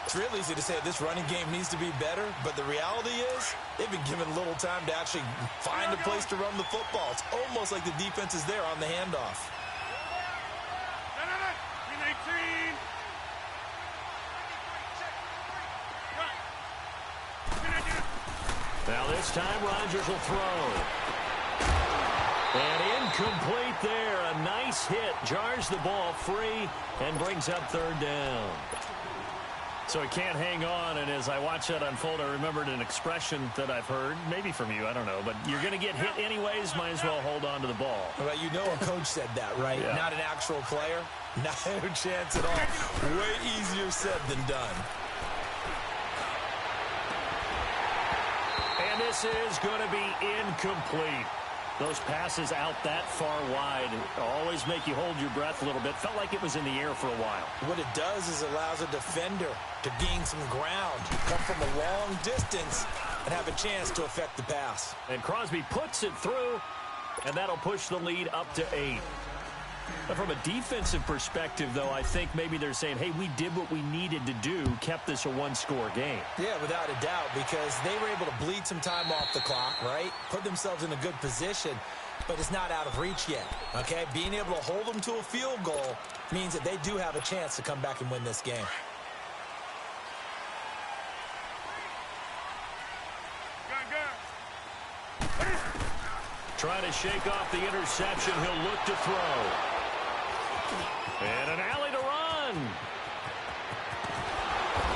It's real easy to say this running game needs to be better, but the reality is they've been given little time to actually find a place to run the football. It's almost like the defense is there on the handoff. Now this time Rodgers will throw. And incomplete there. A nice hit. Jars the ball free and brings up third down. So he can't hang on, and as I watch that unfold, I remembered an expression that I've heard, maybe from you, I don't know, but you're going to get hit anyways, might as well hold on to the ball. Well, you know a coach said that, right? Yeah. Not an actual player. No chance at all. Way easier said than done. And this is going to be incomplete. Those passes out that far wide always make you hold your breath a little bit. Felt like it was in the air for a while. What it does is allows a defender to gain some ground, come from a long distance, and have a chance to affect the pass. And Crosby puts it through, and that'll push the lead up to 8. But from a defensive perspective, though, I think maybe they're saying, hey, we did what we needed to do, kept this a one-score game. Yeah, without a doubt, because they were able to bleed some time off the clock, right? Put themselves in a good position, but it's not out of reach yet, okay? Being able to hold them to a field goal means that they do have a chance to come back and win this game. Trying to shake off the interception. He'll look to throw. And an alley to run.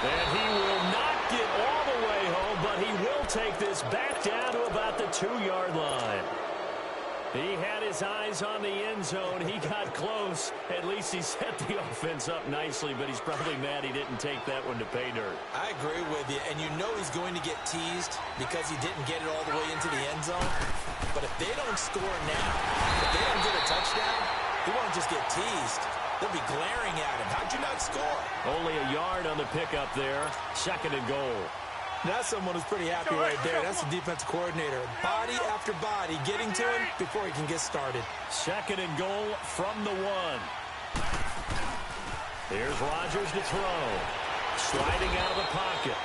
And he will not get all the way home, but he will take this back down to about the 2-yard line. He had his eyes on the end zone. He got close. At least he set the offense up nicely, but he's probably mad he didn't take that one to pay dirt. I agree with you, and you know he's going to get teased because he didn't get it all the way into the end zone. But if they don't score now, if they don't get a touchdown, he won't just get teased. They'll be glaring at him. How'd you not score? Only a yard on the pickup there. Second and goal. That's someone who's pretty happy right there. That's the defensive coordinator. Body after body getting to him before he can get started. Second and goal from the 1. Here's Rodgers to throw. Sliding out of the pocket.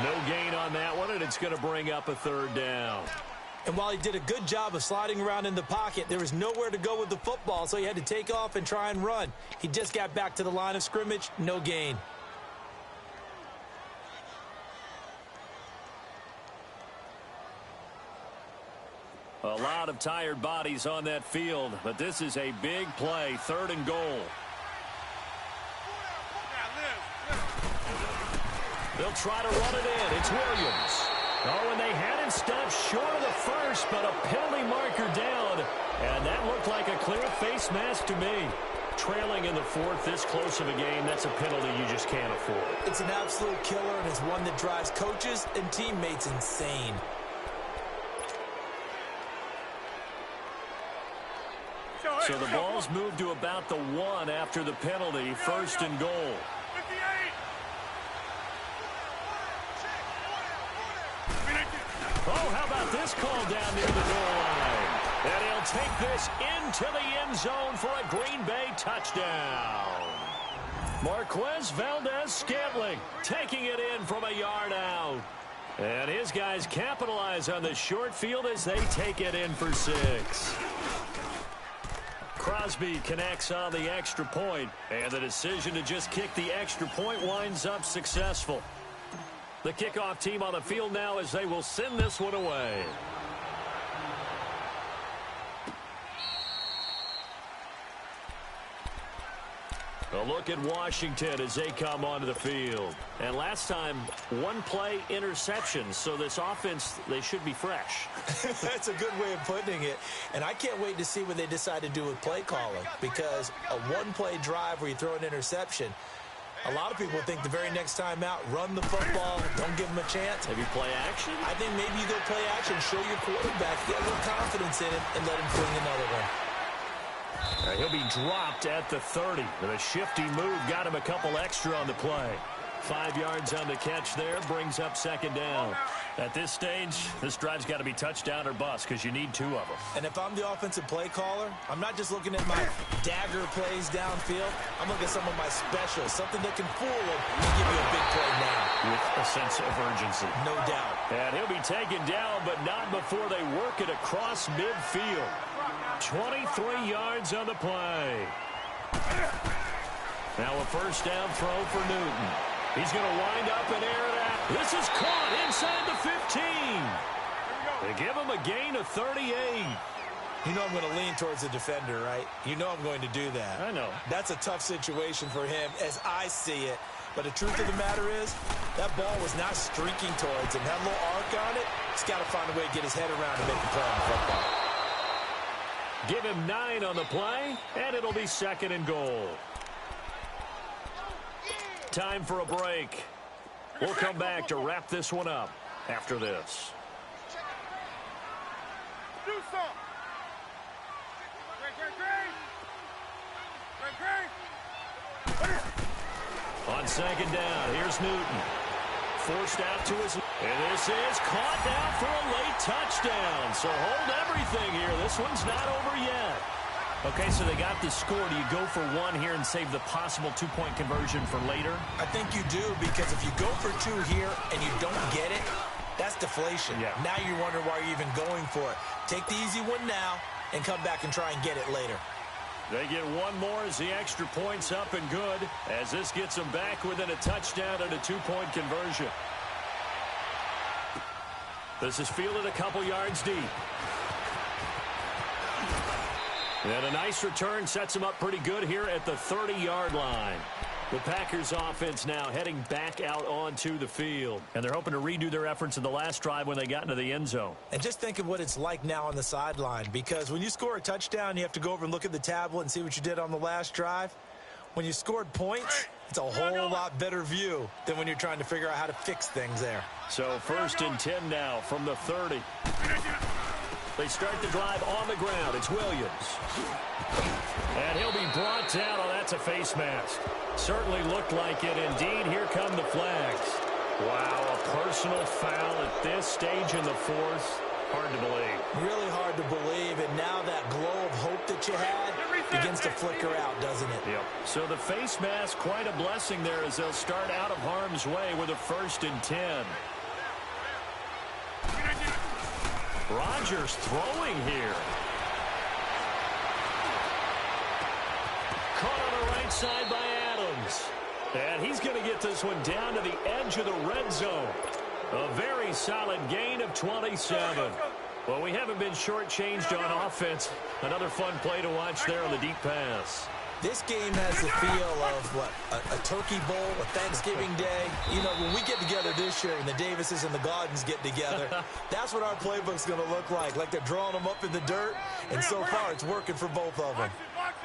No gain on that one, and it's going to bring up a third down. And while he did a good job of sliding around in the pocket, there was nowhere to go with the football, so he had to take off and try and run. He just got back to the line of scrimmage, no gain. A lot of tired bodies on that field, but this is a big play, third and goal. They'll try to run it in. It's Williams. Oh, and they had him stopped short of the first, but a penalty marker down. And that looked like a clear face mask to me. Trailing in the 4th, this close of a game, that's a penalty you just can't afford. It's an absolute killer, and it's one that drives coaches and teammates insane. So the ball's moved to about the 1 after the penalty, first and goal. Oh, how about this call down near the goal line? And he'll take this into the end zone for a Green Bay touchdown. Marquez Valdez-Scantling taking it in from a yard out. And his guys capitalize on the short field as they take it in for 6. Crosby connects on the extra point, and the decision to just kick the extra point winds up successful. The kickoff team on the field now as they will send this one away. A look at Washington as they come onto the field. And last time, one play interception. So this offense, they should be fresh. That's a good way of putting it. And I can't wait to see what they decide to do with play calling. Because a one-play drive where you throw an interception, a lot of people think the very next time out, run the football, don't give them a chance. Maybe play action? I think maybe you go play action, show your quarterback, get a little confidence in him, and let him fling another one. He'll be dropped at the 30. With a shifty move, got him a couple extra on the play. 5 yards on the catch there, brings up second down. At this stage, this drive's got to be touchdown or bust because you need 2 of them. And if I'm the offensive play caller, I'm not just looking at my dagger plays downfield. I'm looking at some of my specials, something that can fool them and give you a big play now. With a sense of urgency. No doubt. And he'll be taken down, but not before they work it across midfield. 23 yards on the play. Now a first down throw for Newton. He's going to wind up and air it out. This is caught inside the 15. They give him a gain of 38. You know I'm going to lean towards the defender, right? You know I'm going to do that. I know. That's a tough situation for him as I see it. But the truth of the matter is, that ball was not streaking towards him. That little arc on it, he's got to find a way to get his head around and make the play on the football. Give him 9 on the play, and it'll be second and goal. Time for a break. We'll come back to wrap this one up after this. Do something. On second down, here's Newton. Forced out to his... And this is caught down for a late touchdown. So hold everything here. This one's not over yet. Okay, so they got the score. Do you go for 1 here and save the possible 2-point conversion for later? I think you do, because if you go for 2 here and you don't get it, that's deflation. Yeah. Now you wonder why you're even going for it. Take the easy one now and come back and try and get it later. They get 1 more as the extra point's up and good, as this gets them back within a touchdown and a 2-point conversion. This is fielded a couple yards deep. And a nice return sets them up pretty good here at the 30-yard line. The Packers offense now heading back out onto the field. And they're hoping to redo their efforts in the last drive when they got into the end zone. And just think of what it's like now on the sideline, because when you score a touchdown, you have to go over and look at the tablet and see what you did on the last drive. When you scored points, it's a whole lot better view than when you're trying to figure out how to fix things there. So 1st and 10 now from the 30. They start the drive on the ground. It's Williams. And he'll be brought down. Oh, that's a face mask. Certainly looked like it. Indeed, here come the flags. Wow, a personal foul at this stage in the 4th. Hard to believe. Really hard to believe, and now that glow of hope that you had begins to flicker out, doesn't it? Yep. So the face mask, quite a blessing there as they'll start out of harm's way with a 1st and 10. Rodgers throwing here. Caught on the right side by Adams. And he's going to get this one down to the edge of the red zone. A very solid gain of 27. Well, we haven't been shortchanged on offense. Another fun play to watch there on the deep pass. This game has the feel of, what, a turkey bowl, a Thanksgiving day. You know, when we get together this year, when the Davises and the Gaudens get together, that's what our playbook's going to look like they're drawing them up in the dirt, and so far it's working for both of them.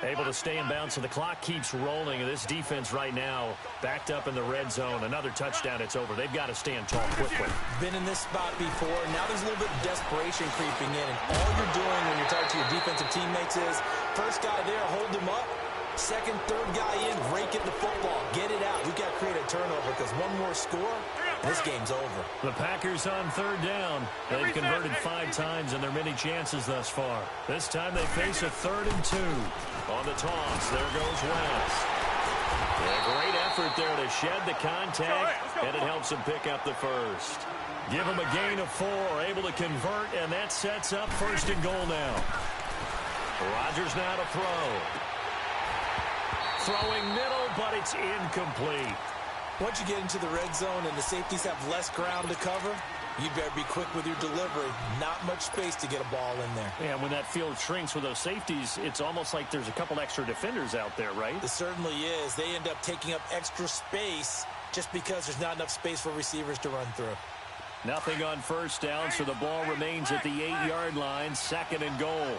Able to stay in bounds, so the clock keeps rolling, and this defense right now backed up in the red zone. Another touchdown, it's over. They've got to stand tall quickly. Been in this spot before. Now there's a little bit of desperation creeping in, and all you're doing when you're talking to your defensive teammates is, first guy there, hold him up. Second, third guy in, rake it the football. Get it out. We've got to create a turnover because one more score, and this game's over. The Packers on 3rd down. They've converted 5 times in their many chances thus far. This time they face a 3rd and 2. On the toss, there goes West. A great effort there to shed the contact, and it helps him pick up the 1st. Give him a gain of 4, able to convert, and that sets up 1st and goal now. Rodgers now to throw. Throwing middle, but it's incomplete. Once you get into the red zone and the safeties have less ground to cover, You better be quick with your delivery. Not much space to get a ball in there. And when that field shrinks with those safeties, it's almost like there's a couple extra defenders out there, right? It certainly is. They end up taking up extra space just because there's not enough space for receivers to run through. Nothing on first down, so the ball remains at the 8-yard line, 2nd and goal.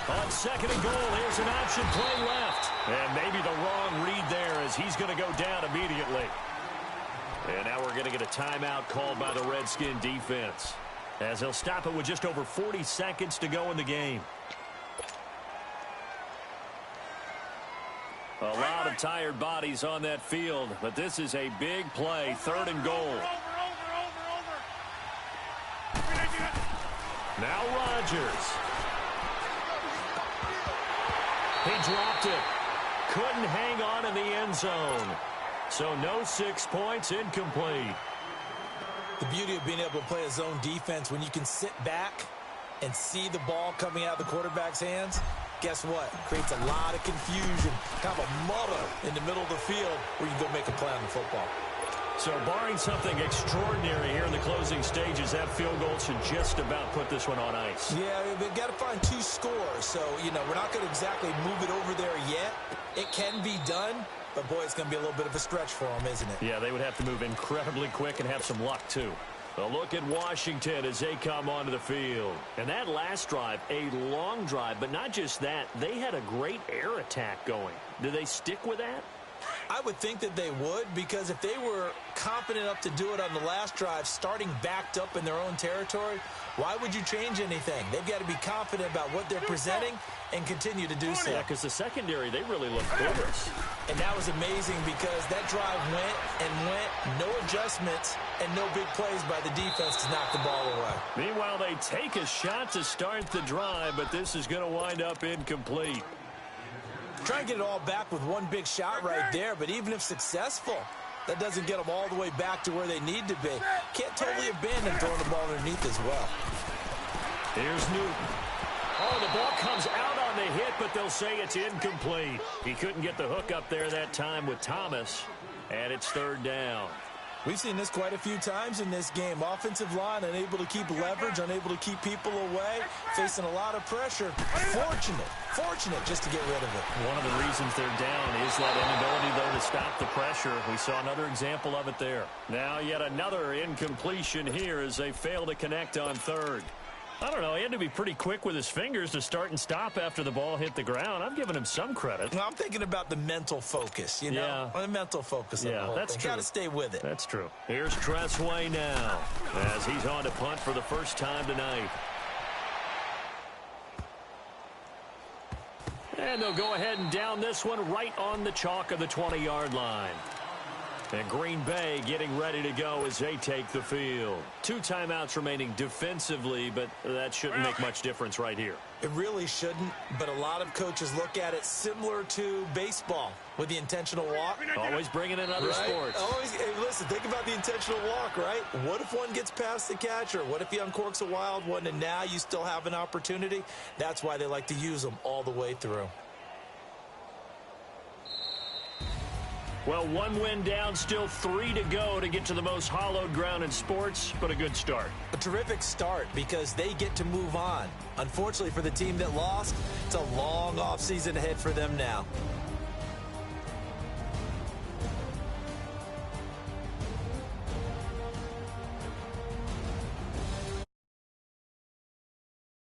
On 2nd and goal, here's an option play left. And maybe the wrong read there as he's going to go down immediately. And now we're going to get a timeout called by the Redskin defense, as he'll stop it with just over 40 seconds to go in the game. A lot of tired bodies on that field, but this is a big play, 3rd and goal. Now Rodgers. He dropped it. Couldn't hang on in the end zone. So no 6 points, incomplete. The beauty of being able to play a zone defense, when you can sit back and see the ball coming out of the quarterback's hands, guess what? Creates a lot of confusion, kind of a muddle in the middle of the field where you can go make a play on the football. So barring something extraordinary here in the closing stages, that field goal should just about put this one on ice. Yeah, they've got to find 2 scores. So, we're not going to exactly move it over there yet. It can be done, but, boy, it's going to be a little bit of a stretch for them, isn't it? Yeah, they would have to move incredibly quick and have some luck, too. A look at Washington as they come onto the field. And that last drive, a long drive, but not just that. They had a great air attack going. Do they stick with that? I would think that they would, because if they were confident enough to do it on the last drive, starting backed up in their own territory, why would you change anything? They've got to be confident about what they're presenting and continue to do so. Yeah, because the secondary, they really look porous. And that was amazing because that drive went and went, no adjustments, and no big plays by the defense to knock the ball away. Meanwhile, they take a shot to start the drive, but this is going to wind up incomplete. Try and get it all back with one big shot right there, but even if successful, that doesn't get them all the way back to where they need to be. Can't totally abandon throwing the ball underneath as well. Here's Newton. Oh, the ball comes out on the hit, but they'll say it's incomplete. He couldn't get the hook up there that time with Thomas, and it's 3rd down. We've seen this quite a few times in this game. Offensive line unable to keep leverage, unable to keep people away, facing a lot of pressure. Fortunate just to get rid of it. One of the reasons they're down is that inability, though, to stop the pressure. We saw another example of it there. Now yet another incompletion here as they fail to connect on 3rd. I don't know. He had to be pretty quick with his fingers to start and stop after the ball hit the ground. I'm giving him some credit. Well, I'm thinking about the mental focus, Yeah. The mental focus of the whole that's thing. true. Got to stay with it. That's true. Here's Tressway now as he's on to punt for the first time tonight. And they'll go ahead and down this one right on the chalk of the 20-yard line. And Green Bay getting ready to go as they take the field. 2 timeouts remaining defensively, but that shouldn't make much difference right here. It really shouldn't, but a lot of coaches look at it similar to baseball with the intentional walk. Always bringing in other Right? sports. Hey, listen, think about the intentional walk, right? What if one gets past the catcher? What if he uncorks a wild one and now you still have an opportunity? That's why they like to use them all the way through. Well, 1 win down, still 3 to go to get to the most hallowed ground in sports, but a good start. A terrific start because they get to move on. Unfortunately for the team that lost, it's a long offseason ahead for them now.